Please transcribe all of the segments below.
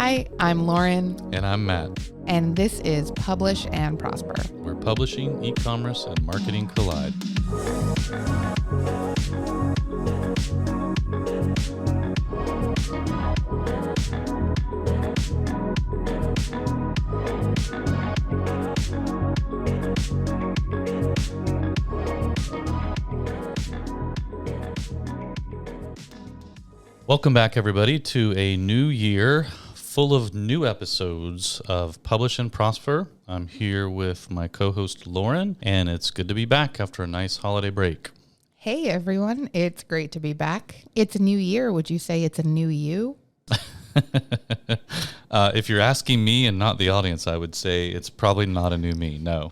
Hi, I'm Lauren. And I'm Matt. And this is Publish and Prosper, where publishing, e-commerce, and marketing collide. Welcome back, everybody, to a new year full of new episodes of Publish and Prosper. I'm here with my co-host Lauren, and it's good to be back after a nice holiday break. Hey, everyone. It's great to be back. It's a new year. Would you say it's a new you? If you're asking me and not the audience, I would say it's probably not a new me. No.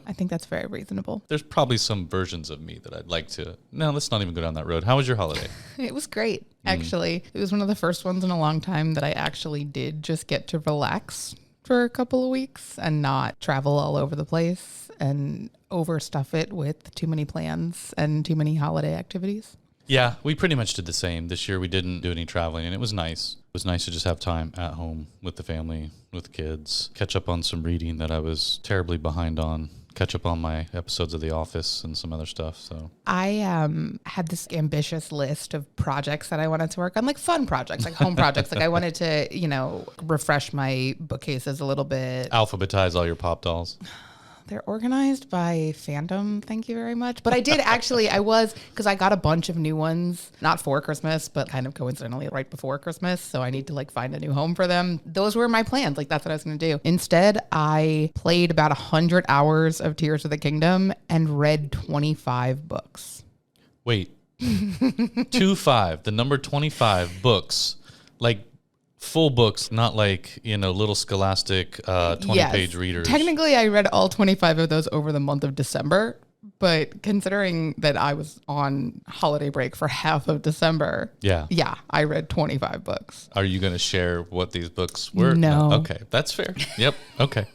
I think that's very reasonable. There's probably some versions of me that I'd like to. No, let's not even go down that road. How was your holiday? It was great, actually. It was one of the first ones in a long time that I actually did just get to relax for a couple of weeks and not travel all over the place and overstuff it with too many plans and too many holiday activities. Yeah, we pretty much did the same. This year we didn't do any traveling, and it was nice. It was nice to just have time at home with the family, with the kids, catch up on some reading that I was terribly behind on, catch up on my episodes of The Office and some other stuff. So I had this ambitious list of projects that I wanted to work on, like fun projects, like home projects. Like I wanted to, refresh my bookcases a little bit. Alphabetize all your pop dolls. They're organized by fandom. Thank you very much. But I did actually, because I got a bunch of new ones, not for Christmas, but kind of coincidentally right before Christmas. So I need to find a new home for them. Those were my plans. That's what I was going to do. Instead, I played about 100 hours of Tears of the Kingdom and read 25 books. Wait, 25, the number 25 books, full books, not little scholastic 20-page readers. Technically, I read all 25 of those over the month of December, but considering that I was on holiday break for half of December, yeah, I read 25 books. Are you going to share what these books were? No. Okay, that's fair. Yep, okay.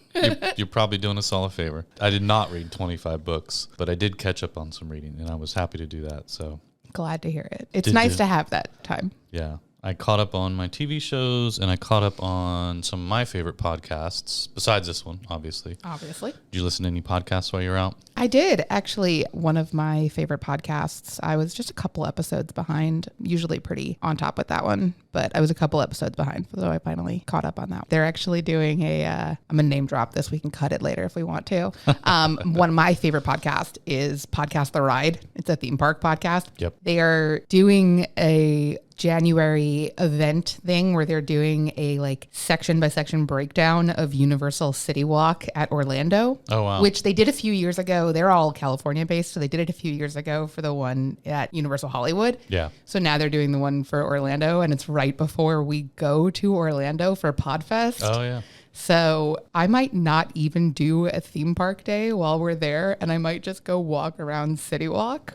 You're probably doing us all a favor. I did not read 25 books, but I did catch up on some reading, and I was happy to do that. So glad to hear it. It's nice to have that time. Yeah. I caught up on my TV shows, and I caught up on some of my favorite podcasts, besides this one, obviously. Did you listen to any podcasts while you were out? I did. Actually, one of my favorite podcasts, I was just a couple episodes behind, usually pretty on top with that one, but I was a couple episodes behind, so I finally caught up on that. They're actually doing I'm going to name drop this. We can cut it later if we want to. One of my favorite podcasts is Podcast The Ride. It's a theme park podcast. Yep. They are doing a January event thing where they're doing a section by section breakdown of Universal City Walk at Orlando. Oh, wow. Which they did a few years ago. They're all California based, so they did it a few years ago for the one at Universal Hollywood. Yeah. So now they're doing the one for Orlando, and it's right before we go to Orlando for Podfest. Oh, yeah. So I might not even do a theme park day while we're there, and I might just go walk around City Walk.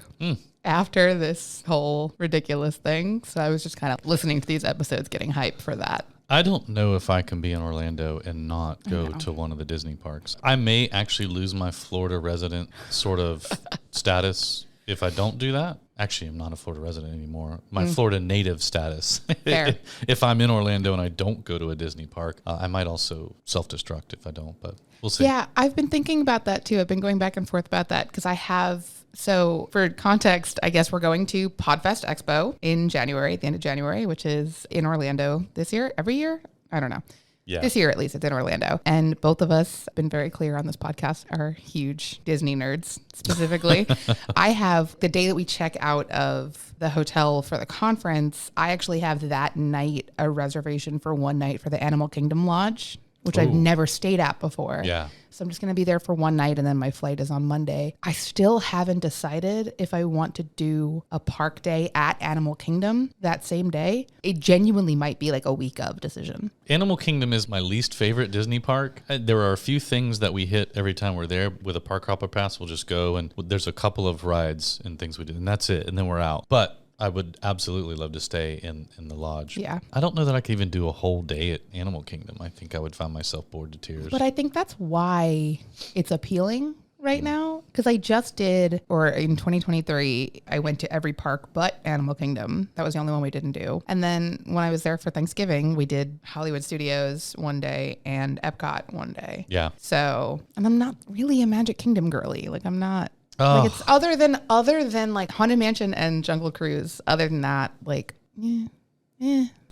After this whole ridiculous thing. So I was just kind of listening to these episodes, getting hype for that. I don't know if I can be in Orlando and not go to one of the Disney parks. I may actually lose my Florida resident sort of status if I don't do that. Actually, I'm not a Florida resident anymore. My Florida native status. Fair. If I'm in Orlando and I don't go to a Disney park, I might also self-destruct if I don't, but we'll see. Yeah, I've been thinking about that too. I've been going back and forth about that because I have... So for context, I guess we're going to Podfest Expo in January, at the end of January, which is in Orlando this year, every year. I don't know. Yeah. This year, at least, it's in Orlando. And both of us have been very clear on this podcast, are huge Disney nerds specifically. I have the day that we check out of the hotel for the conference, I actually have that night a reservation for one night for the Animal Kingdom Lodge, which I've never stayed at before. Yeah. So I'm just going to be there for one night, and then my flight is on Monday. I still haven't decided if I want to do a park day at Animal Kingdom that same day. It genuinely might be a week of decision. Animal Kingdom is my least favorite Disney park. There are a few things that we hit every time we're there. With a park hopper pass, we'll just go, and there's a couple of rides and things we do, and that's it, and then we're out. But I would absolutely love to stay in the lodge. Yeah. I don't know that I could even do a whole day at Animal Kingdom. I think I would find myself bored to tears. But I think that's why it's appealing right now, Because I just did, or in 2023, I went to every park but Animal Kingdom. That was the only one we didn't do. And then when I was there for Thanksgiving, we did Hollywood Studios one day and Epcot one day. Yeah. So, and I'm not really a Magic Kingdom girly. Like I'm not. Oh. Like it's other than like Haunted Mansion and Jungle Cruise. Other than that, like,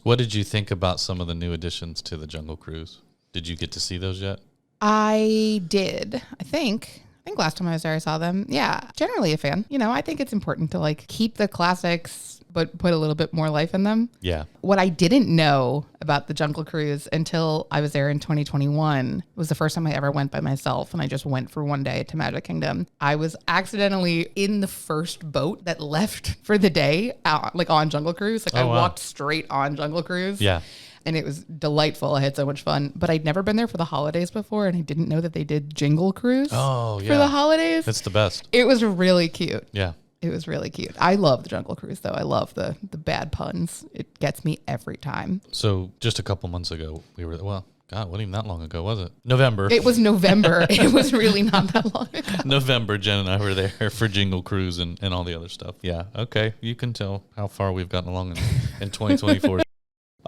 What did you think about some of the new additions to the Jungle Cruise? Did you get to see those yet? I did. I think last time I was there, I saw them. Yeah, generally a fan. You know, I think it's important to like keep the classics, but put a little bit more life in them. Yeah. What I didn't know about the Jungle Cruise until I was there in 2021 was the first time I ever went by myself, and I just went for one day to Magic Kingdom. I was accidentally in the first boat that left for the day, like on Jungle Cruise. Like I walked straight on Jungle Cruise. Yeah. And it was delightful. I had so much fun. But I'd never been there for the holidays before, and I didn't know that they did Jingle Cruise for the holidays. That's the best. It was really cute. Yeah. It was really cute. I love the Jungle Cruise, though. I love the bad puns. It gets me every time. So just a couple months ago, we were, God, wasn't even that long ago, was it? November. It was November. It was really not that long ago. November, Jen and I were there for Jingle Cruise and all the other stuff. Yeah. Okay. You can tell how far we've gotten along in 2024.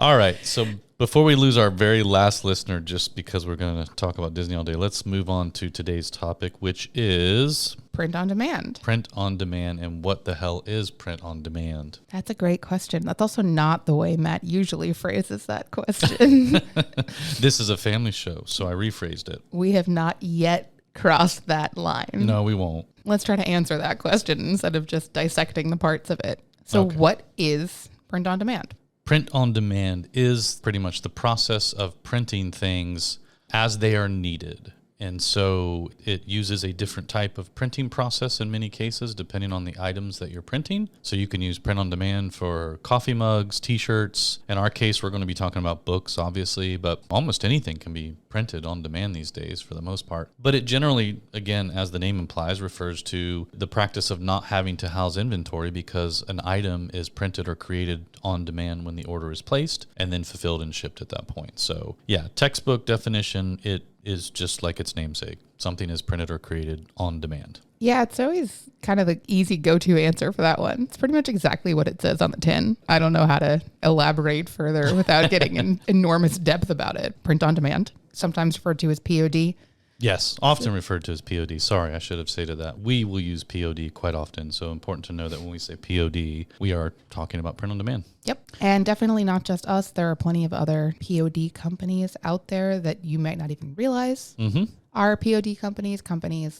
All right. So before we lose our very last listener, just because we're going to talk about Disney all day, let's move on to today's topic, which is print on demand. Print on demand. And what the hell is print on demand? That's a great question. That's also not the way Matt usually phrases that question. This is a family show, so I rephrased it. We have not yet crossed that line. No, we won't. Let's try to answer that question instead of just dissecting the parts of it. So What is print on demand? Print on demand is pretty much the process of printing things as they are needed. And so it uses a different type of printing process in many cases, depending on the items that you're printing. So you can use print on demand for coffee mugs, t-shirts. In our case, we're going to be talking about books, obviously, but almost anything can be printed on demand these days for the most part. But it generally, again, as the name implies, refers to the practice of not having to house inventory because an item is printed or created on demand when the order is placed and then fulfilled and shipped at that point. So yeah, textbook definition, it is just like its namesake. Something is printed or created on demand. Yeah, it's always kind of the easy go-to answer for that one. It's pretty much exactly what it says on the tin. I don't know how to elaborate further without getting in enormous depth about it. Print on demand, sometimes referred to as POD. Yes, often referred to as POD. Sorry, I should have stated that. We will use POD quite often, so important to know that when we say POD, we are talking about print on demand. Yep. And definitely not just us. There are plenty of other POD companies out there that you might not even realize are POD companies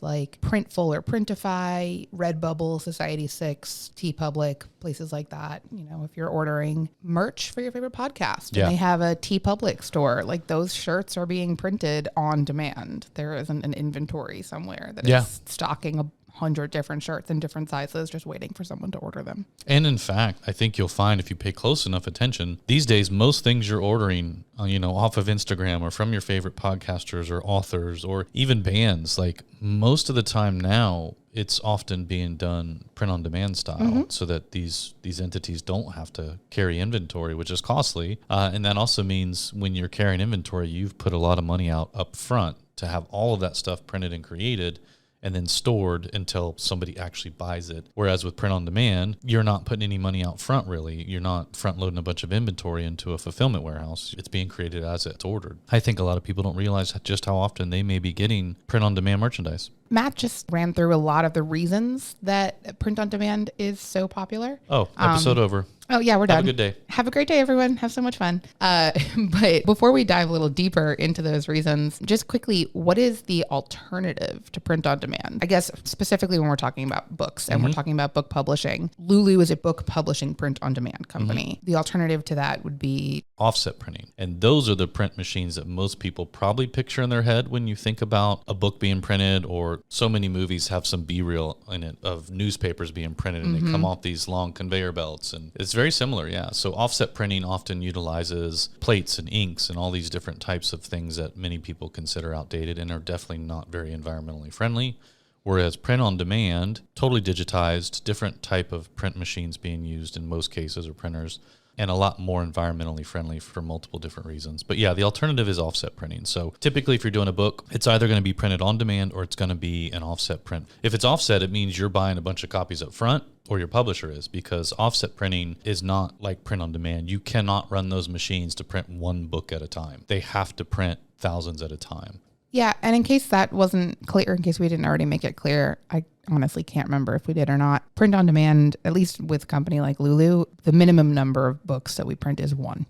like Printful or Printify, Redbubble, Society6, TeePublic, places like that. You know, if you're ordering merch for your favorite podcast and they have a TeePublic store, like those shirts are being printed on demand. There isn't an inventory somewhere that is stocking 100 different shirts in different sizes, just waiting for someone to order them. And in fact, I think you'll find if you pay close enough attention, these days, most things you're ordering, off of Instagram or from your favorite podcasters or authors or even bands, like most of the time now, it's often being done print on demand style so that these entities don't have to carry inventory, which is costly. And that also means when you're carrying inventory, you've put a lot of money out up front to have all of that stuff printed and created and then stored until somebody actually buys it. Whereas with print on demand, you're not putting any money out front, really. You're not front loading a bunch of inventory into a fulfillment warehouse. It's being created as it's ordered. I think a lot of people don't realize just how often they may be getting print on demand merchandise. Matt just ran through a lot of the reasons that print on demand is so popular. Oh, episode over. Oh, yeah, we're done. Have a good day. Have a great day, everyone. Have so much fun. But before we dive a little deeper into those reasons, just quickly, what is the alternative to print on demand? I guess specifically when we're talking about books and we're talking about book publishing, Lulu is a book publishing print on demand company. The alternative to that would be offset printing. And those are the print machines that most people probably picture in their head when you think about a book being printed, or so many movies have some B-reel in it of newspapers being printed and they come off these long conveyor belts. And it's very similar, yeah. So offset printing often utilizes plates and inks and all these different types of things that many people consider outdated and are definitely not very environmentally friendly. Whereas print on demand, totally digitized, different type of print machines being used in most cases, or printers, and a lot more environmentally friendly for multiple different reasons. But yeah, the alternative is offset printing. So typically if you're doing a book, it's either going to be printed on demand or it's going to be an offset print. If it's offset, it means you're buying a bunch of copies up front, or your publisher is, because offset printing is not like print on demand. You cannot run those machines to print one book at a time. They have to print thousands at a time. Yeah, and in case that wasn't clear, in case we didn't already make it clear, I honestly can't remember if we did or not. Print on demand, at least with a company like Lulu, the minimum number of books that we print is one.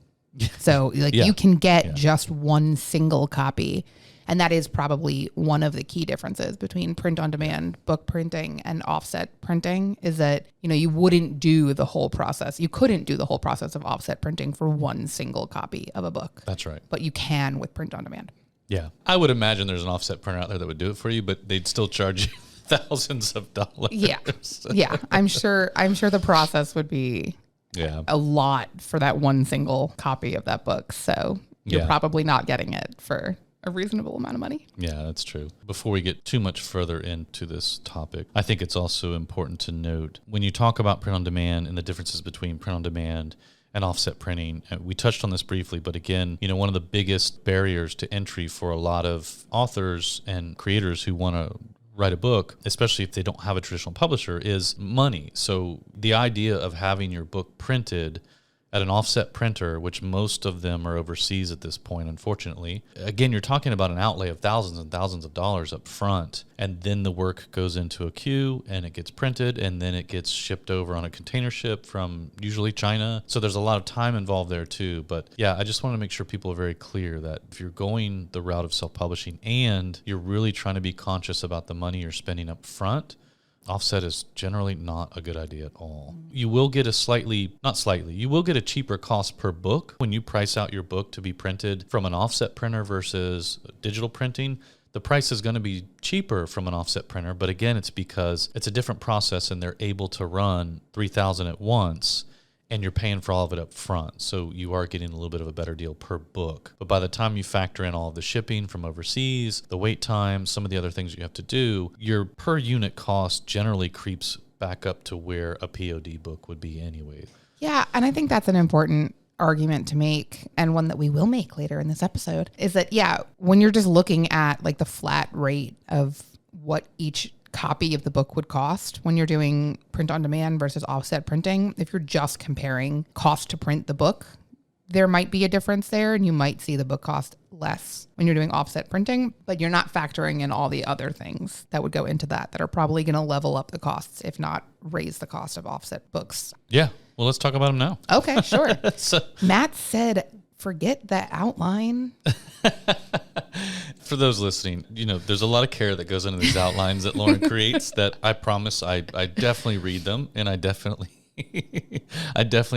So you can get just one single copy. And that is probably one of the key differences between print on demand book printing and offset printing, is that, you wouldn't do the whole process. You couldn't do the whole process of offset printing for one single copy of a book. That's right. But you can with print on demand. Yeah. I would imagine there's an offset printer out there that would do it for you, but they'd still charge you thousands of dollars. Yeah. Yeah. I'm sure the process would be a lot for that one single copy of that book. So you're probably not getting it for a reasonable amount of money. Yeah, that's true. Before we get too much further into this topic, I think it's also important to note when you talk about print on demand and the differences between print on demand and offset printing. We touched on this briefly, but again, one of the biggest barriers to entry for a lot of authors and creators who want to write a book, especially if they don't have a traditional publisher, is money. So the idea of having your book printed at an offset printer, which most of them are overseas at this point, unfortunately. Again, you're talking about an outlay of thousands and thousands of dollars up front, and then the work goes into a queue and it gets printed and then it gets shipped over on a container ship from usually China. So there's a lot of time involved there too. But yeah, I just want to make sure people are very clear that if you're going the route of self-publishing and you're really trying to be conscious about the money you're spending up front, offset is generally not a good idea at all. You will get you will get a cheaper cost per book when you price out your book to be printed from an offset printer versus digital printing. The price is going to be cheaper from an offset printer, but again, it's because it's a different process and they're able to run 3,000 at once, and you're paying for all of it up front. So you are getting a little bit of a better deal per book. But by the time you factor in all of the shipping from overseas, the wait time, some of the other things you have to do, your per unit cost generally creeps back up to where a POD book would be anyway. Yeah, and I think that's an important argument to make, and one that we will make later in this episode, is that, when you're just looking at like the flat rate of what each copy of the book would cost when you're doing print on demand versus offset printing, if you're just comparing cost to print the book, there might be a difference there, and you might see the book cost less when you're doing offset printing, but you're not factoring in all the other things that would go into that are probably going to level up the costs, if not raise the cost of offset books. Yeah. Well, let's talk about them now. Okay, sure. Matt said, forget the outline. For those listening, there's a lot of care that goes into these outlines that Lauren creates that I promise I definitely read them, and I definitely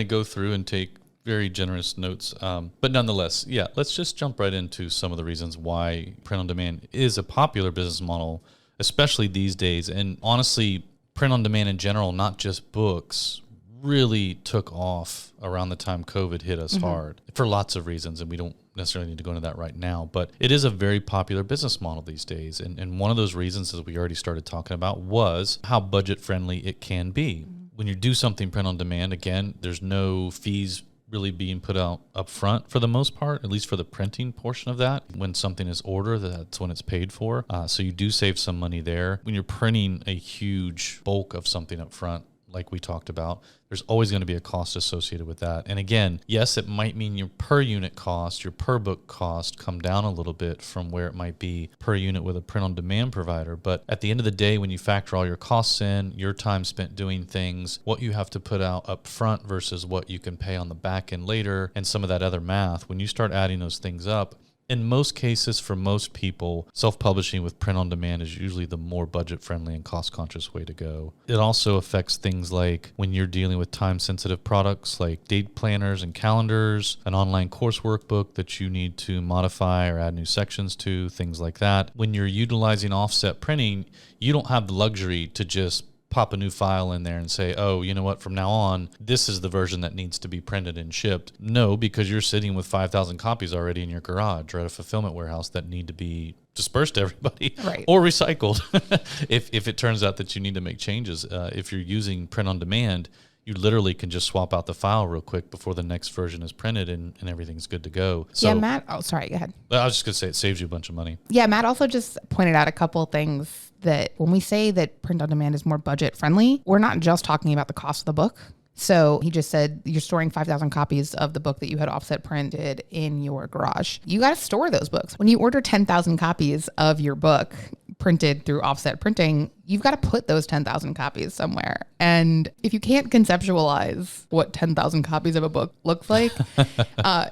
go through and take very generous notes. But nonetheless, let's just jump right into some of the reasons why print on demand is a popular business model, especially these days. And honestly, print on demand in general, not just books, really took off around the time COVID hit us hard for lots of reasons, and we don't necessarily need to go into that right now, but it is a very popular business model these days. And one of those reasons, as we already started talking about, was how budget friendly it can be. When you do something print on demand, again, there's no fees really being put out up front for the most part, at least for the printing portion of that. When something is ordered, that's when it's paid for. So you do save some money there. When you're printing a huge bulk of something up front, like we talked about, there's always going to be a cost associated with that. And again, yes, it might mean your per unit cost, your per book cost come down a little bit from where it might be per unit with a print on demand provider. But at the end of the day, when you factor all your costs in, your time spent doing things, what you have to put out up front versus what you can pay on the back end later, and some of that other math, when you start adding those things up, in most cases, for most people, self-publishing with print on demand is usually the more budget-friendly and cost-conscious way to go. It also affects things like when you're dealing with time-sensitive products like date planners and calendars, an online course workbook that you need to modify or add new sections to, things like that. When you're utilizing offset printing, you don't have the luxury to just pop a new file in there and say, oh, you know what, from now on, this is the version that needs to be printed and shipped. No, because you're sitting with 5,000 copies already in your garage or at a fulfillment warehouse that need to be dispersed to everybody Right. or recycled. If it turns out that you need to make changes, if you're using print on demand, you literally can just swap out the file real quick before the next version is printed and everything's good to go. So Yeah, Matt. Oh, sorry. Go ahead. I was just going to say it saves you a bunch of money. Yeah, Matt also just pointed out a couple things that when we say that print on demand is more budget friendly, we're not just talking about the cost of the book. So he just said you're storing 5,000 copies of the book that you had offset printed in your garage. You got to store those books. When you order 10,000 copies of your book printed through offset printing, you've got to put those 10,000 copies somewhere. And if you can't conceptualize what 10,000 copies of a book looks like,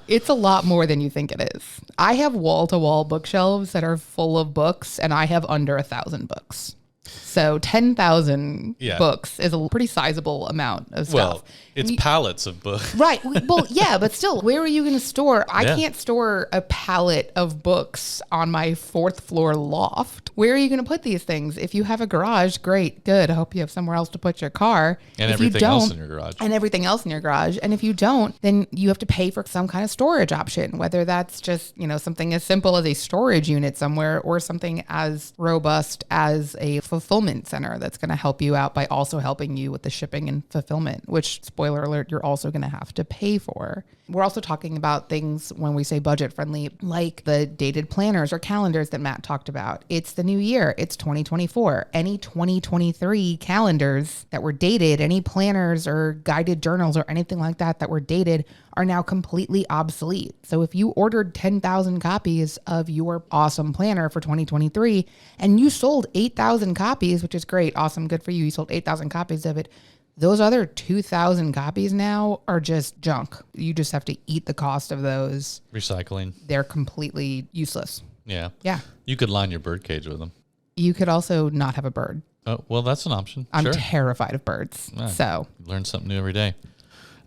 it's a lot more than you think it is. I have wall-to-wall bookshelves that are full of books, and I have under 1,000 books. So 10,000 books is a pretty sizable amount of stuff. Well, it's pallets of books. Right. Well, yeah, but still, where are you going to store? I can't store a pallet of books on my 4th floor loft. Where are you going to put these things? If you have a garage, great, good. I hope you have somewhere else to put your car. And if everything you don't, else in your garage. And everything else in your garage. And if you don't, then you have to pay for some kind of storage option, whether that's just, something as simple as a storage unit somewhere or something as robust as a fulfillment center that's going to help you out by also helping you with the shipping and fulfillment, which, spoiler alert, you're also going to have to pay for. We're also talking about things when we say budget friendly, like the dated planners or calendars that Matt talked about. It's the new year. It's 2024. Any 2023 calendars that were dated, any planners or guided journals or anything like that were dated are now completely obsolete. So if you ordered 10,000 copies of your awesome planner for 2023 and you sold 8,000 copies, which is great, awesome, good for you. You sold 8,000 copies of it. Those other 2,000 copies now are just junk. You just have to eat the cost of those. Recycling. They're completely useless. Yeah. Yeah. You could line your bird cage with them. You could also not have a bird. Oh, well, that's an option. I'm sure. terrified of birds. So learn something new every day.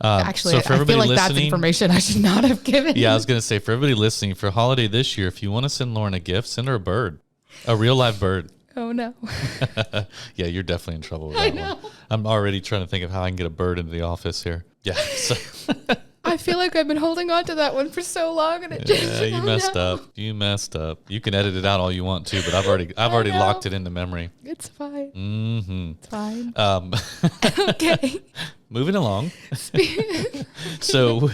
Actually, so I feel like that's information I should not have given. Yeah, I was going to say, for everybody listening, for holiday this year, if you want to send Lauren a gift, send her a bird, a real live bird. Oh, no. Yeah, you're definitely in trouble with that one. I'm already trying to think of how I can get a bird into the office here. Yeah. So. I feel like I've been holding on to that one for so long, and it just you messed up. You messed up. You can edit it out all you want to, but I've already locked it into memory. It's fine. Mm-hmm. It's fine. Okay. Moving along. So,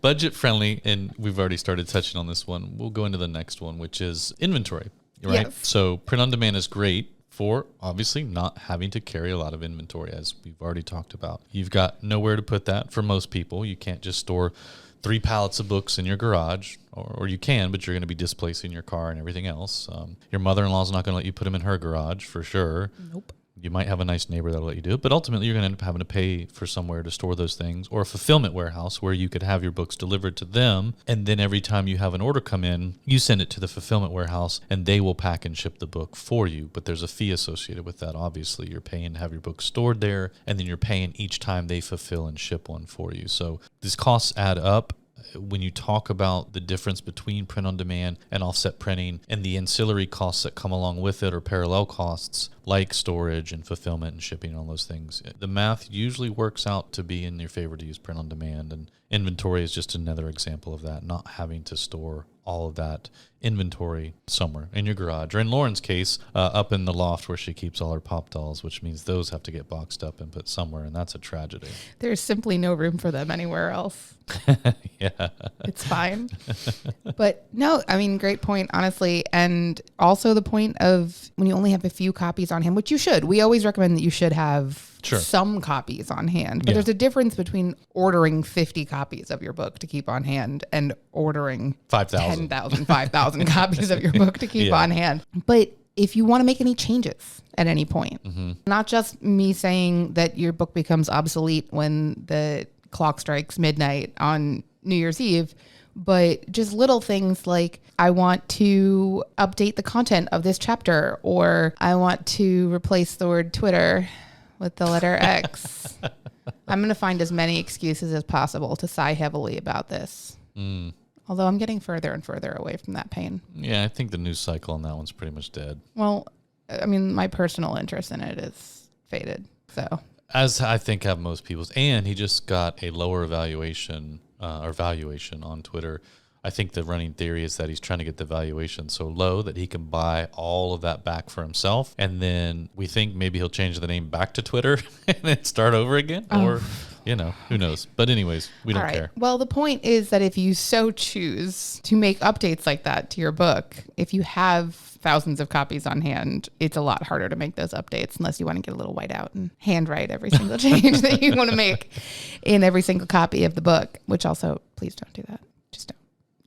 budget friendly, and we've already started touching on this one. We'll go into the next one, which is inventory. Right. Yes. So print on demand is great for obviously not having to carry a lot of inventory, as we've already talked about. You've got nowhere to put that for most people. You can't just store 3 pallets of books in your garage, or you can, but you're going to be displacing your car and everything else. Your mother-in-law is not going to let you put them in her garage for sure. Nope. You might have a nice neighbor that'll let you do it, but ultimately you're going to end up having to pay for somewhere to store those things, or a fulfillment warehouse where you could have your books delivered to them. And then every time you have an order come in, you send it to the fulfillment warehouse and they will pack and ship the book for you. But there's a fee associated with that. Obviously, you're paying to have your book stored there, and then you're paying each time they fulfill and ship one for you. So these costs add up. When you talk about the difference between print on demand and offset printing and the ancillary costs that come along with it, or parallel costs like storage and fulfillment and shipping and all those things, the math usually works out to be in your favor to use print on demand. And inventory is just another example of that, not having to store all of that inventory somewhere in your garage, or in Lauren's case, up in the loft where she keeps all her pop dolls, which means those have to get boxed up and put somewhere, and that's a tragedy. There's simply no room for them anywhere else. Yeah. It's fine. But no, I mean, great point, honestly. And also the point of when you only have a few copies on hand, which you should. We always recommend that you should have some copies on hand. But there's a difference between ordering 50 copies of your book to keep on hand and ordering 5,000 copies of your book to keep on hand. But if you want to make any changes at any point, not just me saying that your book becomes obsolete when the clock strikes midnight on New Year's Eve, but just little things like, I want to update the content of this chapter, or I want to replace the word Twitter with the letter X. I'm going to find as many excuses as possible to sigh heavily about this. Although I'm getting further and further away from that pain. Yeah, I think the news cycle on that one's pretty much dead. Well, I mean, my personal interest in it is faded. So, as I think have most people's, and he just got a lower valuation on Twitter. I think the running theory is that he's trying to get the valuation so low that he can buy all of that back for himself. And then we think maybe he'll change the name back to Twitter and then start over again. Or, who knows. But anyways, we don't care. Well, the point is that if you so choose to make updates like that to your book, if you have thousands of copies on hand, it's a lot harder to make those updates unless you want to get a little whiteout and handwrite every single change that you want to make in every single copy of the book, which also, please don't do that. Just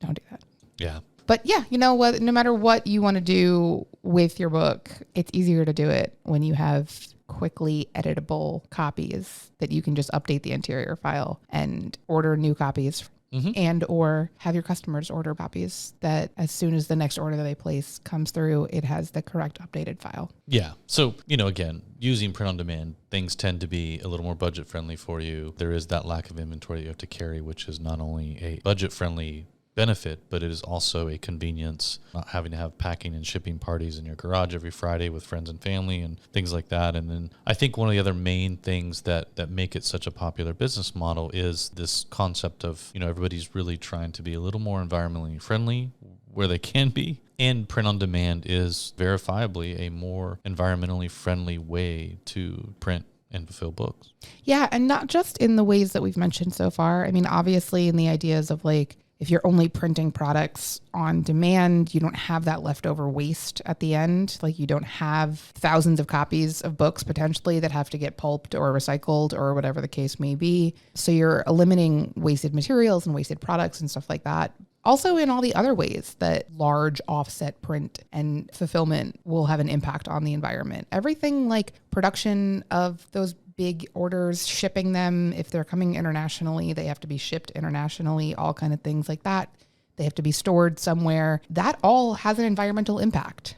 don't do that. Yeah. But yeah, you know what? No matter what you want to do with your book, it's easier to do it when you have quickly editable copies that you can just update the interior file and order new copies. And or have your customers order copies that as soon as the next order that they place comes through, it has the correct updated file. Yeah. So, again, using print on demand, things tend to be a little more budget friendly for you. There is that lack of inventory that you have to carry, which is not only a budget friendly benefit, but it is also a convenience, not having to have packing and shipping parties in your garage every Friday with friends and family and things like that. And then I think one of the other main things that make it such a popular business model is this concept of, everybody's really trying to be a little more environmentally friendly where they can be. And print on demand is verifiably a more environmentally friendly way to print and fulfill books. Yeah. And not just in the ways that we've mentioned so far. I mean, obviously in the ideas of like, if you're only printing products on demand, you don't have that leftover waste at the end. Like you don't have thousands of copies of books potentially that have to get pulped or recycled or whatever the case may be. So you're eliminating wasted materials and wasted products and stuff like that. Also in all the other ways that large offset print and fulfillment will have an impact on the environment. Everything like production of those big orders, shipping them. If they're coming internationally, they have to be shipped internationally, all kind of things like that. They have to be stored somewhere. That all has an environmental impact,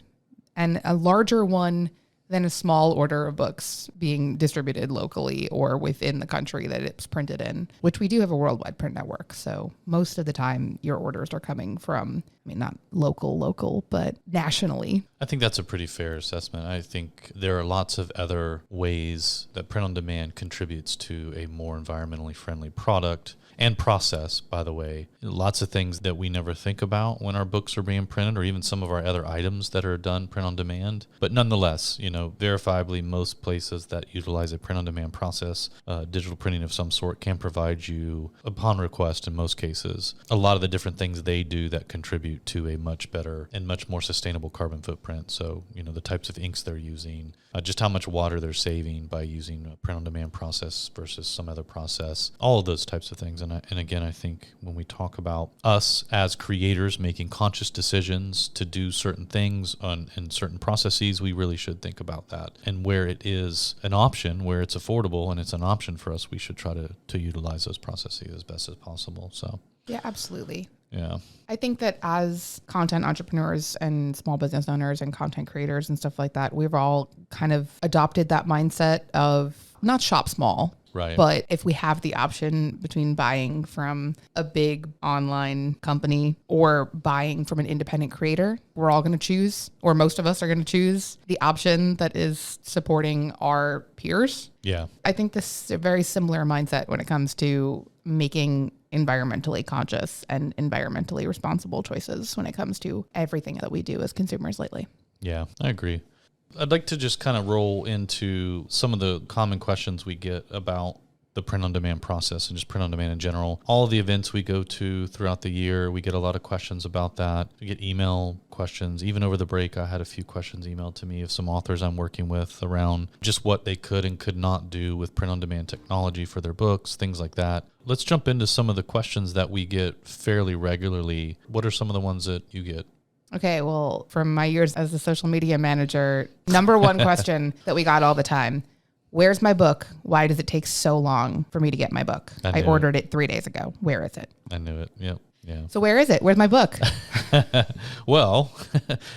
and a larger one than a small order of books being distributed locally or within the country that it's printed in, which we do have a worldwide print network. So most of the time your orders are coming from, not local, but nationally. I think that's a pretty fair assessment. I think there are lots of other ways that print on demand contributes to a more environmentally friendly product and process, by the way. Lots of things that we never think about when our books are being printed, or even some of our other items that are done print on demand. But nonetheless, verifiably most places that utilize a print on demand process, digital printing of some sort, can provide you, upon request in most cases, a lot of the different things they do that contribute to a much better and much more sustainable carbon footprint. So, the types of inks they're using, just how much water they're saving by using a print on demand process versus some other process, all of those types of things. And again, I think when we talk about us as creators making conscious decisions to do certain things in certain processes, we really should think about that. And where it is an option, where it's affordable and it's an option for us, we should try to utilize those processes as best as possible. So yeah, absolutely. Yeah. I think that as content entrepreneurs and small business owners and content creators and stuff like that, we've all kind of adopted that mindset of not shop small. Right. But if we have the option between buying from a big online company or buying from an independent creator, we're all going to choose, or most of us are going to choose the option that is supporting our peers. Yeah. I think this is a very similar mindset when it comes to making environmentally conscious and environmentally responsible choices when it comes to everything that we do as consumers lately. Yeah, I agree. I'd like to just kind of roll into some of the common questions we get about the print-on-demand process and just print-on-demand in general. All of the events we go to throughout the year, we get a lot of questions about that. We get email questions. Even over the break, I had a few questions emailed to me of some authors I'm working with around just what they could and could not do with print-on-demand technology for their books, things like that. Let's jump into some of the questions that we get fairly regularly. What are some of the ones that you get? Okay, well, from my years as a social media manager, number one question that we got all the time, where's my book? Why does it take so long for me to get my book? I ordered it 3 days ago. Where is it? I knew it. Yep. Yeah. So where is it? Where's my book? Well,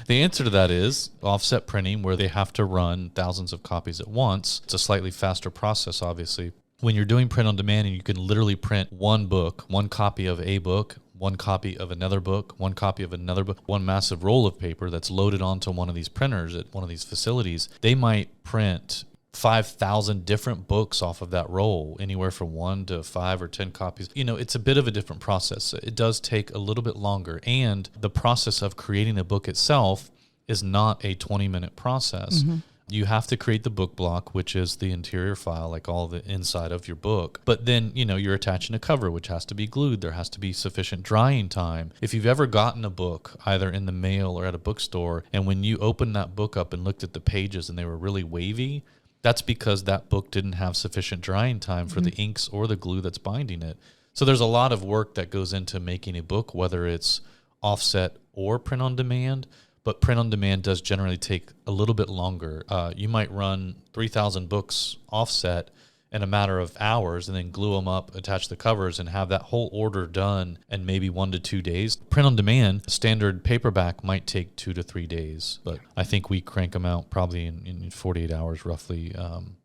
the answer to that is offset printing, where they have to run thousands of copies at once. It's a slightly faster process, obviously. When you're doing print on demand and you can literally print one book, one copy of a book, one copy of another book, one copy of another book, one massive roll of paper that's loaded onto one of these printers at one of these facilities, they might print 5,000 different books off of that roll, anywhere from 1 to 5 or 10 copies. It's a bit of a different process. It does take a little bit longer. And the process of creating a book itself is not a 20-minute process. Mm-hmm. You have to create the book block, which is the interior file, like all the inside of your book. But then, you're attaching a cover, which has to be glued. There has to be sufficient drying time. If you've ever gotten a book, either in the mail or at a bookstore, and when you opened that book up and looked at the pages and they were really wavy, that's because that book didn't have sufficient drying time for the inks or the glue that's binding it. So there's a lot of work that goes into making a book, whether it's offset or print on demand. But print on demand does generally take a little bit longer. You might run 3,000 books offset in a matter of hours and then glue them up, attach the covers, and have that whole order done in maybe 1 to 2 days. Print on demand, standard paperback might take 2 to 3 days, but I think we crank them out probably in 48 hours roughly,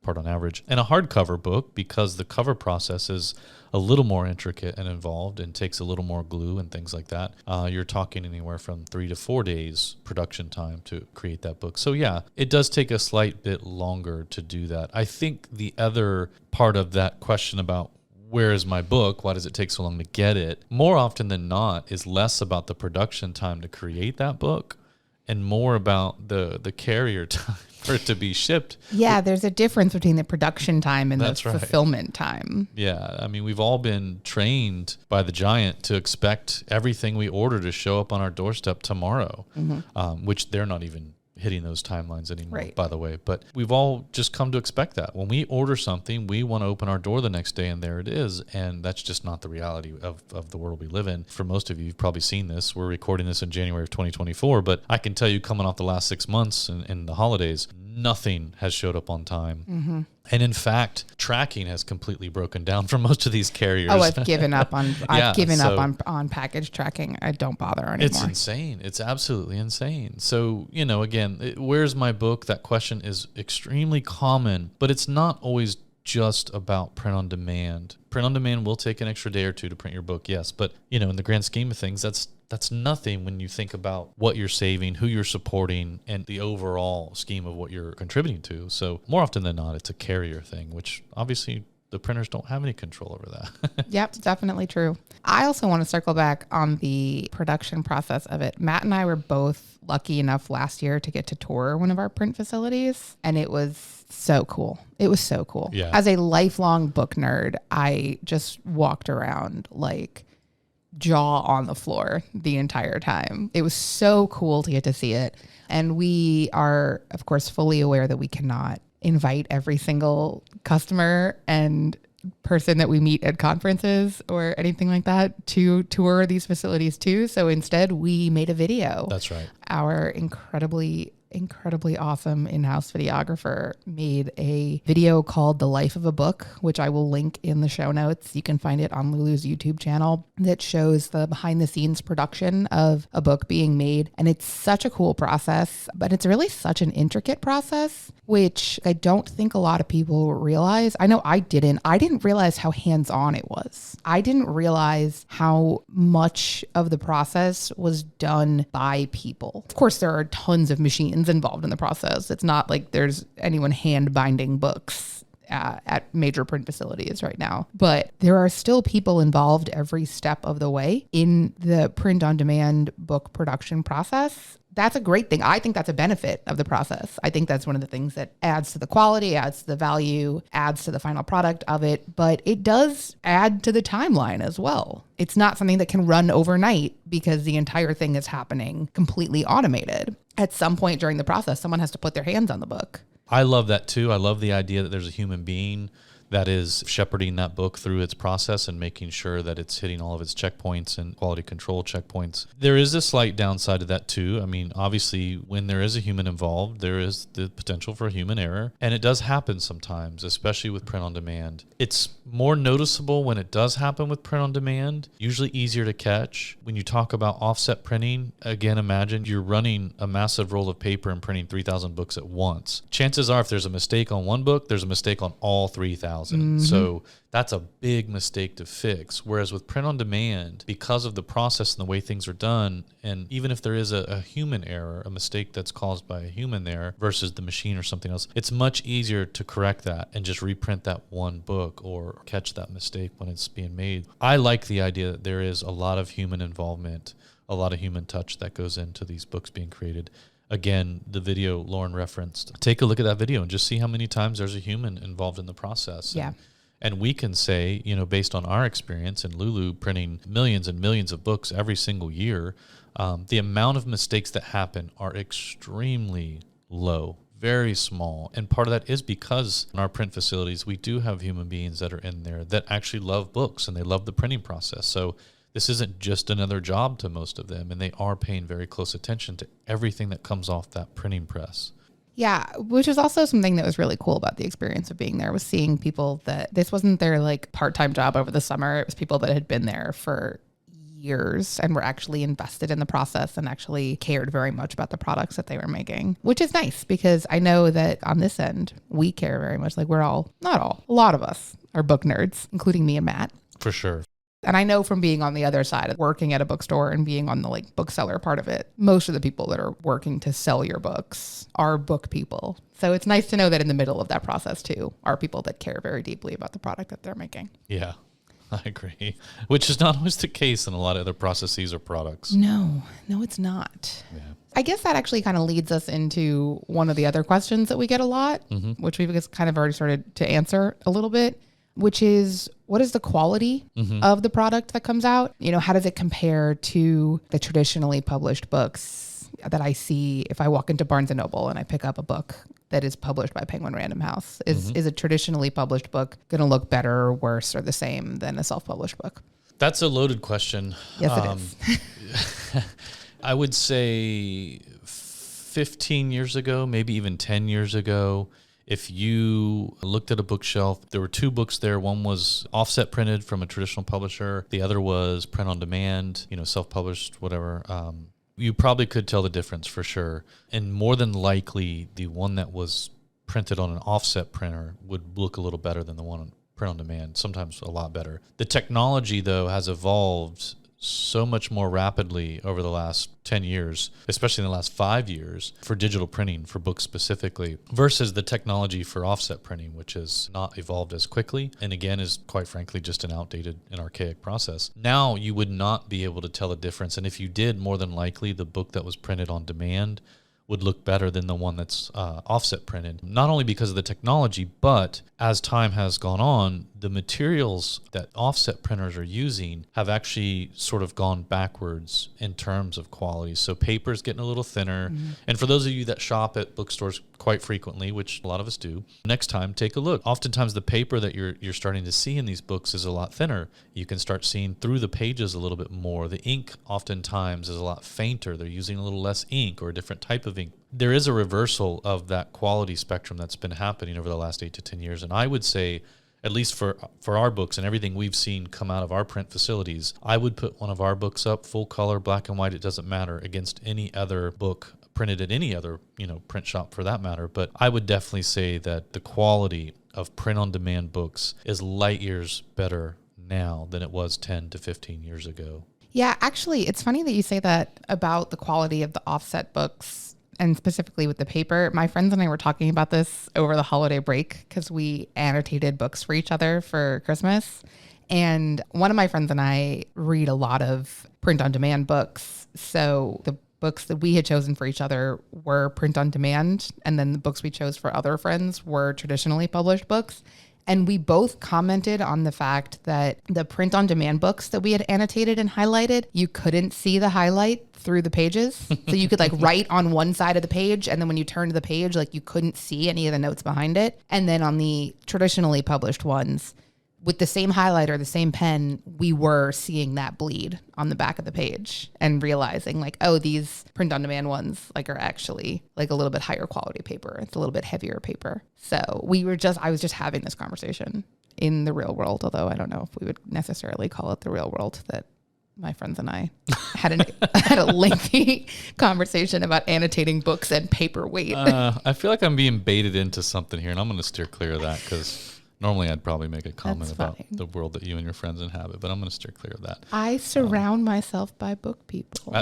part on average. And a hardcover book, because the cover process is a little more intricate and involved and takes a little more glue and things like that, you're talking anywhere from 3 to 4 days production time to create that book. So yeah, it does take a slight bit longer to do that. I think the other part of that question about where is my book, why does it take so long to get it, more often than not is less about the production time to create that book and more about the carrier time for it to be shipped. Yeah, there's a difference between the production time and the fulfillment time. Yeah, I mean, we've all been trained by the giant to expect everything we order to show up on our doorstep tomorrow, which they're not even hitting those timelines anymore, by the way. But we've all just come to expect that. When we order something, we want to open our door the next day and there it is. And that's just not the reality of the world we live in. For most of you, you've probably seen this. We're recording this in January of 2024, but I can tell you coming off the last 6 months and the holidays, nothing has showed up on time. Mm-hmm. And in fact, tracking has completely broken down for most of these carriers. Oh, I've given up on on package tracking. I don't bother anymore. It's insane. It's absolutely insane. So, again, where's my book? That question is extremely common, but it's not always just about print on demand. Print on demand will take an extra day or two to print your book, yes. But, in the grand scheme of things, that's nothing when you think about what you're saving, who you're supporting, and the overall scheme of what you're contributing to. So more often than not, it's a carrier thing, which obviously the printers don't have any control over that. Yep, definitely true. I also want to circle back on the production process of it. Matt and I were both lucky enough last year to get to tour one of our print facilities, and it was so cool. It was so cool. Yeah. As a lifelong book nerd, I just walked around like jaw on the floor the entire time. It was so cool to get to see it. And we are, of course, fully aware that we cannot invite every single customer and person that we meet at conferences or anything like that to tour these facilities too. So instead, we made a video. That's right. Our incredibly awesome in-house videographer made a video called The Life of a Book, which I will link in the show notes. You can find it on Lulu's YouTube channel, that shows the behind the scenes production of a book being made. And it's such a cool process, but it's really such an intricate process, which I don't think a lot of people realize. I know I didn't realize how hands-on it was. I didn't realize how much of the process was done by people. Of course, there are tons of machines involved in the process. It's not like there's anyone hand binding books at major print facilities right now, but there are still people involved every step of the way in the print on demand book production process. That's a great thing. I think that's a benefit of the process. I think that's one of the things that adds to the quality, adds to the value, adds to the final product of it, but it does add to the timeline as well. It's not something that can run overnight because the entire thing is happening completely automated. At some point during the process, someone has to put their hands on the book. I love that too. I love the idea that there's a human being that is shepherding that book through its process and making sure that it's hitting all of its checkpoints and quality control checkpoints. There is a slight downside to that too. I mean, obviously, when there is a human involved, there is the potential for human error. And it does happen sometimes, especially with print on demand. It's more noticeable when it does happen with print on demand, usually easier to catch. When you talk about offset printing, again, imagine you're running a massive roll of paper and printing 3,000 books at once. Chances are, if there's a mistake on one book, there's a mistake on all 3,000. files in it. So that's a big mistake to fix. Whereas with print on demand, because of the process and the way things are done, and even if there is a human error, a mistake that's caused by a human there versus the machine or something else, it's much easier to correct that and just reprint that one book or catch that mistake when it's being made. I like the idea that there is a lot of human involvement, a lot of human touch that goes into these books being created. Again, the video Lauren referenced, take a look at that video and just see how many times there's a human involved in the process. Yeah. And we can say, based on our experience in Lulu printing millions and millions of books every single year, the amount of mistakes that happen are extremely low, very small. And part of that is because in our print facilities, we do have human beings that are in there that actually love books and they love the printing process. So this isn't just another job to most of them, and they are paying very close attention to everything that comes off that printing press. Yeah, which is also something that was really cool about the experience of being there, was seeing people that this wasn't their like part-time job over the summer. It was people that had been there for years and were actually invested in the process and actually cared very much about the products that they were making, which is nice because I know that on this end, we care very much. Like not all, a lot of us are book nerds, including me and Matt. For sure. And I know from being on the other side of working at a bookstore and being on the like bookseller part of it, most of the people that are working to sell your books are book people. So it's nice to know that in the middle of that process too are people that care very deeply about the product that they're making. Yeah, I agree. Which is not always the case in a lot of other processes or products. No, it's not. Yeah. I guess that actually kind of leads us into one of the other questions that we get a lot, which we've just kind of already started to answer a little bit, which is, what is the quality of the product that comes out? How does it compare to the traditionally published books that I see if I walk into Barnes & Noble and I pick up a book that is published by Penguin Random House? Is a traditionally published book going to look better or worse or the same than a self-published book? That's a loaded question. Yes, it is. I would say 15 years ago, maybe even 10 years ago, if you looked at a bookshelf, there were two books there. One was offset printed from a traditional publisher. The other was print on demand, self-published, whatever. You probably could tell the difference for sure. And more than likely, the one that was printed on an offset printer would look a little better than the one on print on demand, sometimes a lot better. The technology, though, has evolved so much more rapidly over the last 10 years, especially in the last 5 years, for digital printing, for books specifically, versus the technology for offset printing, which has not evolved as quickly, and again is quite frankly just an outdated and archaic process. Now you would not be able to tell a difference, and if you did, more than likely the book that was printed on demand would look better than the one that's offset printed, not only because of the technology, but as time has gone on, the materials that offset printers are using have actually sort of gone backwards in terms of quality. So paper's getting a little thinner. And for those of you that shop at bookstores quite frequently, which a lot of us do, next time take a look. Oftentimes the paper that you're starting to see in these books is a lot thinner. You can start seeing through the pages a little bit more. The ink oftentimes is a lot fainter. They're using a little less ink or a different type of ink. There is a reversal of that quality spectrum that's been happening over the last 8 to 10 years. And I would say, at least for our books and everything we've seen come out of our print facilities, I would put one of our books up, full color, black and white, it doesn't matter, against any other book printed at any other, print shop for that matter. But I would definitely say that the quality of print-on-demand books is light years better now than it was 10 to 15 years ago. Yeah, actually, it's funny that you say that about the quality of the offset books and specifically with the paper. My friends and I were talking about this over the holiday break because we annotated books for each other for Christmas. And one of my friends and I read a lot of print-on-demand books. So the books that we had chosen for each other were print on demand. And then the books we chose for other friends were traditionally published books. And we both commented on the fact that the print on demand books that we had annotated and highlighted, you couldn't see the highlight through the pages. So you could write on one side of the page. And then when you turned to the page, you couldn't see any of the notes behind it. And then on the traditionally published ones, with the same highlighter, the same pen, we were seeing that bleed on the back of the page and realizing these print on demand ones are actually a little bit higher quality paper. It's a little bit heavier paper. So I was just having this conversation in the real world, although I don't know if we would necessarily call it the real world, that my friends and I had a lengthy conversation about annotating books and paper weight. I feel like I'm being baited into something here, and I'm going to steer clear of that because Normally, I'd probably make a comment That's about fine. the world that you and your friends inhabit, but I'm going to steer clear of that. I surround myself by book people.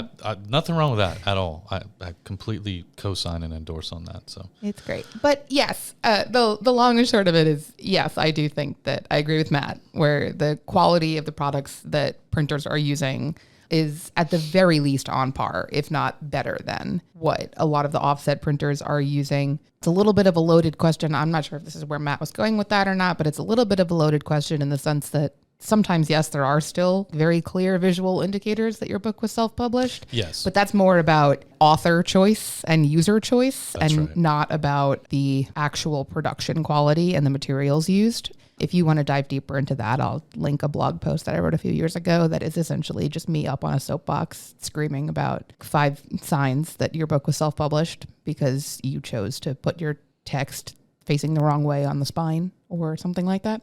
Nothing wrong with that at all. I completely co-sign and endorse on that. So It's great. But yes, the long and short of it is, yes, I do think that I agree with Matt, where the quality of the products that printers are using is at the very least on par, if not better than what a lot of the offset printers are using. It's a little bit of a loaded question. I'm not sure if this is where Matt was going with that or not, but it's a little bit of a loaded question in the sense that sometimes, yes, there are still very clear visual indicators that your book was self-published. yes, But that's more about author choice and user choice and right. not about the actual production quality and the materials used. If you want to dive deeper into that, I'll link a blog post that I wrote a few years ago that is essentially just me up on a soapbox screaming about 5 signs that your book was self-published because you chose to put your text facing the wrong way on the spine or something like that.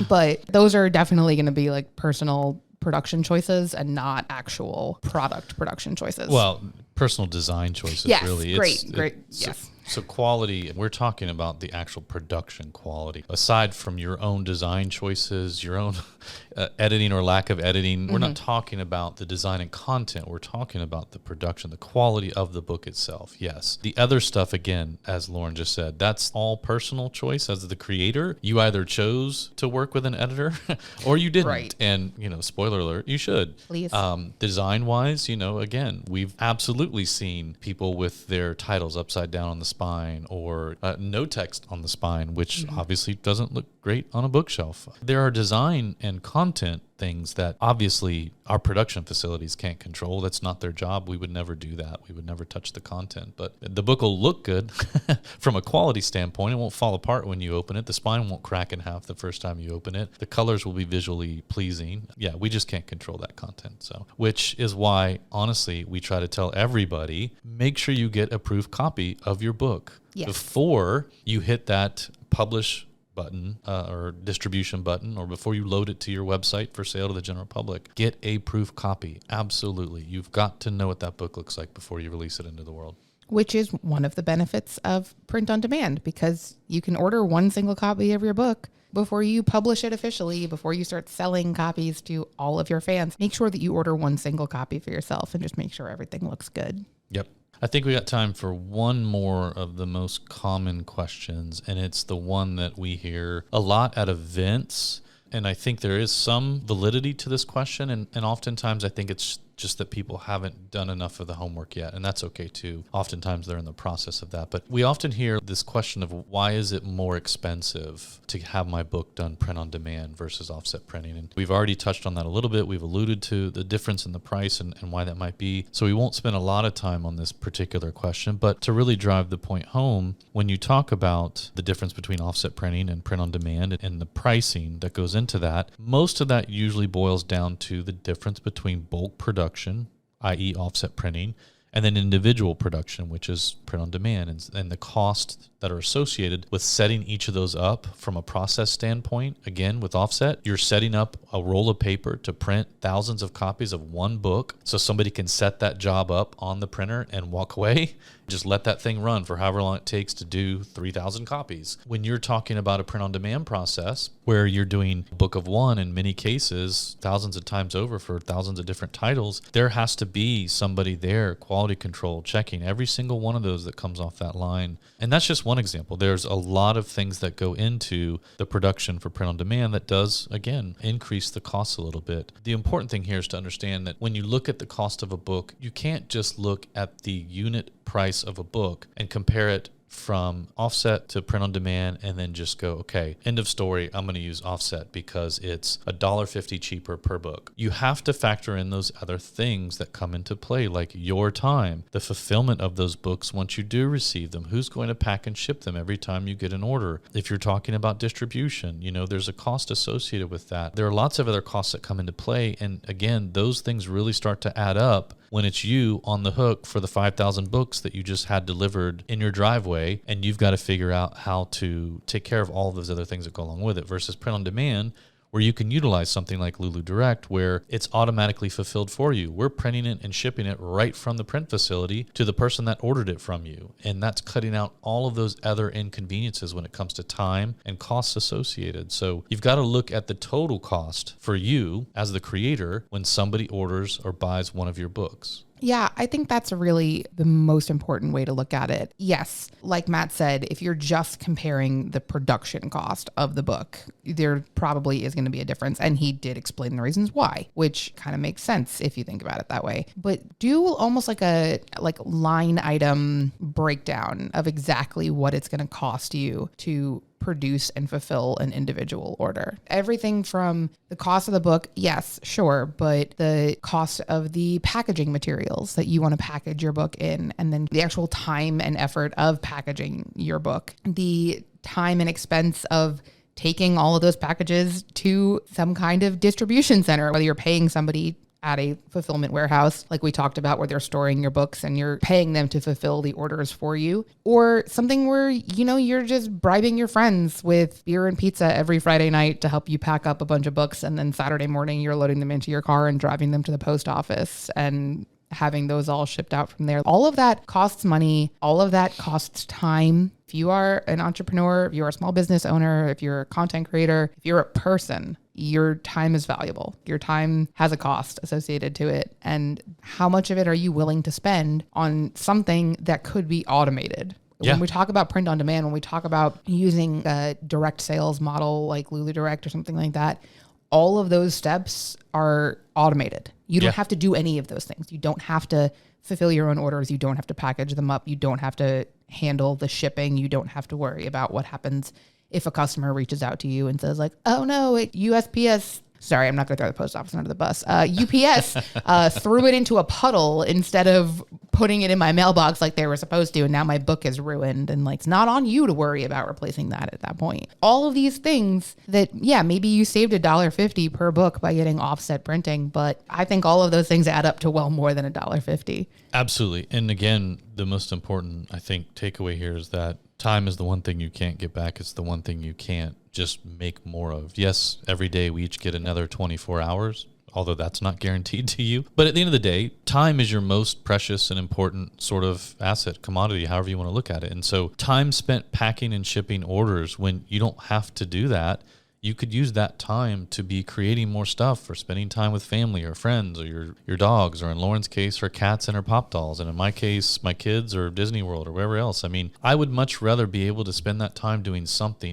But those are definitely going to be like personal production choices and not actual product production choices. Well, personal design choices, yes, really. great. Yes. So quality, we're talking about the actual production quality. Aside from your own design choices, your own editing or lack of editing, we're not talking about the design and content. We're talking about the production, the quality of the book itself. Yes. The other stuff, again, as Lauren just said, that's all personal choice. As the creator, you either chose to work with an editor or you didn't. Right. And, spoiler alert, you should. Please. Design-wise, again, we've absolutely seen people with their titles upside down on the spine or no text on the spine, which obviously doesn't look great on a bookshelf. There are design and content things that obviously our production facilities can't control. That's not their job. We would never do that. We would never touch the content. But the book will look good from a quality standpoint. It won't fall apart when you open it. The spine won't crack in half the first time you open it. The colors will be visually pleasing. Yeah, we just can't control that content. So, which is why, honestly, we try to tell everybody, make sure you get a proof copy of your book before you hit that publish button or distribution button, or before you load it to your website for sale to the general public. Get a proof copy. Absolutely. You've got to know what that book looks like before you release it into the world. Which is one of the benefits of print on demand, because you can order one single copy of your book before you publish it officially, before you start selling copies to all of your fans. Make sure that you order one single copy for yourself and just make sure everything looks good. Yep. I think we got time for one more of the most common questions, and it's the one that we hear a lot at events. And I think there is some validity to this question, and oftentimes I think it's just that people haven't done enough of the homework yet, and that's okay too. Oftentimes they're in the process of that. But we often hear this question of, why is it more expensive to have my book done print on demand versus offset printing? And we've already touched on that a little bit. We've alluded to the difference in the price and why that might be. So we won't spend a lot of time on this particular question, but to really drive the point home, when you talk about the difference between offset printing and print on demand and the pricing that goes into that, most of that usually boils down to the difference between bulk production, i.e. offset printing, and then individual production, which is print on demand, and the costs that are associated with setting each of those up from a process standpoint. Again, with offset, you're setting up a roll of paper to print thousands of copies of one book so somebody can set that job up on the printer and walk away. Just let that thing run for however long it takes to do 3,000 copies. When you're talking about a print on demand process where you're doing a book of one, in many cases, thousands of times over for thousands of different titles, there has to be somebody there, quality control, checking every single one of those that comes off that line. And that's just one example. There's a lot of things that go into the production for print on demand that does, again, increase the cost a little bit. The important thing here is to understand that when you look at the cost of a book, you can't just look at the unit price of a book and compare it from offset to print on demand and then just go, okay, end of story, I'm going to use offset because it's $1.50 cheaper per book. You have to factor in those other things that come into play, like your time, the fulfillment of those books once you do receive them, who's going to pack and ship them every time you get an order. If you're talking about distribution, there's a cost associated with that. There are lots of other costs that come into play, and again, those things really start to add up when it's you on the hook for the 5,000 books that you just had delivered in your driveway, and you've got to figure out how to take care of all of those other things that go along with it, versus print on demand, where you can utilize something like Lulu Direct, where it's automatically fulfilled for you. We're printing it and shipping it right from the print facility to the person that ordered it from you. And that's cutting out all of those other inconveniences when it comes to time and costs associated. So you've got to look at the total cost for you as the creator when somebody orders or buys one of your books. Yeah, I think that's really the most important way to look at it. Yes, like Matt said, if you're just comparing the production cost of the book, there probably is going to be a difference. And he did explain the reasons why, which kind of makes sense if you think about it that way. But do almost like a line item breakdown of exactly what it's going to cost you to produce and fulfill an individual order. Everything from the cost of the book, yes, sure, but the cost of the packaging materials that you want to package your book in, and then the actual time and effort of packaging your book, the time and expense of taking all of those packages to some kind of distribution center, whether you're paying somebody at a fulfillment warehouse, like we talked about, where they're storing your books and you're paying them to fulfill the orders for you, or something where, you're just bribing your friends with beer and pizza every Friday night to help you pack up a bunch of books. And then Saturday morning, you're loading them into your car and driving them to the post office and having those all shipped out from there. All of that costs money. All of that costs time. If you are an entrepreneur, if you're a small business owner, if you're a content creator, if you're a person, your time is valuable. Your time has a cost associated to it. And how much of it are you willing to spend on something that could be automated? Yeah. When we talk about print on demand, when we talk about using a direct sales model like Lulu Direct or something like that, all of those steps are automated. You don't have to do any of those things. You don't have to fulfill your own orders. You don't have to package them up. You don't have to handle the shipping. You don't have to worry about what happens if a customer reaches out to you and says like, oh no, USPS, sorry, I'm not going to throw the post office under the bus. UPS threw it into a puddle instead of putting it in my mailbox like they were supposed to. And now my book is ruined. And it's not on you to worry about replacing that at that point. All of these things that, maybe you saved $1.50 per book by getting offset printing. But I think all of those things add up to well more than $1.50. Absolutely. And again, the most important, I think, takeaway here is that time is the one thing you can't get back. It's the one thing you can't just make more of. Yes, every day we each get another 24 hours, although that's not guaranteed to you. But at the end of the day, time is your most precious and important sort of asset, commodity, however you want to look at it. And so time spent packing and shipping orders when you don't have to do that, you could use that time to be creating more stuff or spending time with family or friends or your dogs, or in Lauren's case, her cats and her pop dolls. And in my case, my kids or Disney World or wherever else. I mean, I would much rather be able to spend that time doing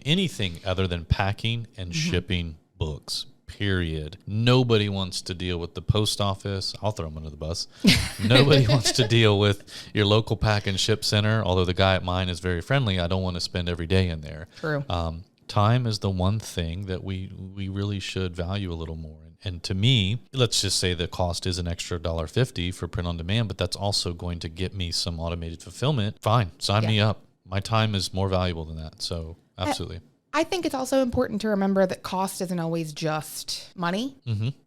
anything other than packing and shipping books. Period. Nobody wants to deal with the post office. I'll throw them under the bus. Nobody wants to deal with your local pack and ship center. Although the guy at mine is very friendly, I don't want to spend every day in there. True. Time is the one thing that we really should value a little more. And to me, let's just say the cost is an extra $1.50 for print on demand, but that's also going to get me some automated fulfillment. Fine, sign me up. My time is more valuable than that. So absolutely. I think it's also important to remember that cost isn't always just money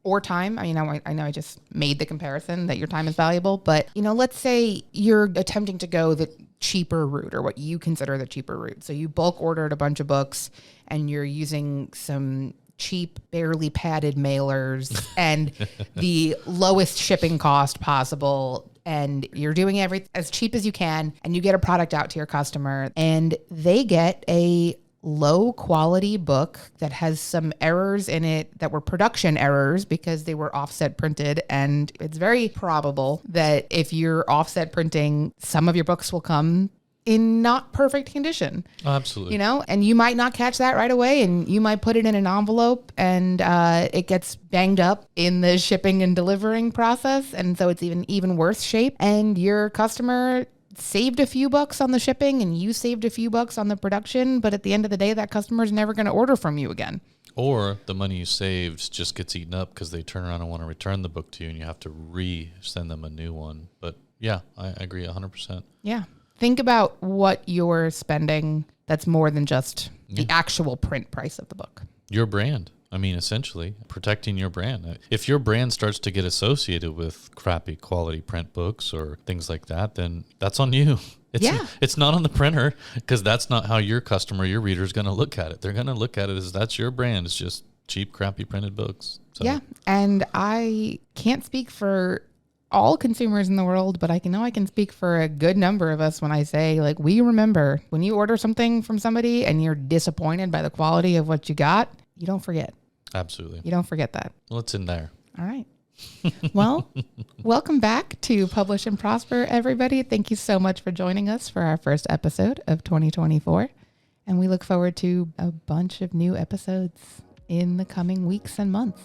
or time. I mean, I know I just made the comparison that your time is valuable, but let's say you're attempting to go the cheaper route, or what you consider the cheaper route. So you bulk ordered a bunch of books and you're using some cheap, barely padded mailers and the lowest shipping cost possible. And you're doing everything as cheap as you can, and you get a product out to your customer and they get a low quality book that has some errors in it that were production errors because they were offset printed. And it's very probable that if you're offset printing, some of your books will come in not perfect condition. Oh, absolutely. And you might not catch that right away, and you might put it in an envelope and it gets banged up in the shipping and delivering process. And so it's even worse shape, and your customer saved a few bucks on the shipping and you saved a few bucks on the production, but at the end of the day, that customer's never going to order from you again. Or the money you saved just gets eaten up because they turn around and want to return the book to you and you have to send them a new one. But yeah, I agree 100%. Yeah. Think about what you're spending that's more than just the actual print price of the book. Your brand. I mean, essentially, protecting your brand. If your brand starts to get associated with crappy quality print books or things like that, then that's on you. It's not on the printer, because that's not how your customer, your reader is going to look at it. They're going to look at it as that's your brand. It's just cheap, crappy printed books. So. Yeah. And I can't speak for all consumers in the world, but I can speak for a good number of us when I say, like, we remember when you order something from somebody and you're disappointed by the quality of what you got, you don't forget. Absolutely. You don't forget that. Well, it's in there. All right. Well, welcome back to Publish and Prosper, everybody. Thank you so much for joining us for our first episode of 2024. And we look forward to a bunch of new episodes in the coming weeks and months.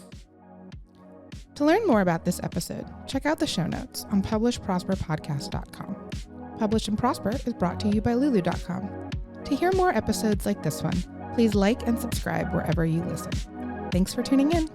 To learn more about this episode, check out the show notes on publishprosperpodcast.com. Publish and Prosper is brought to you by Lulu.com. To hear more episodes like this one, please like and subscribe wherever you listen. Thanks for tuning in.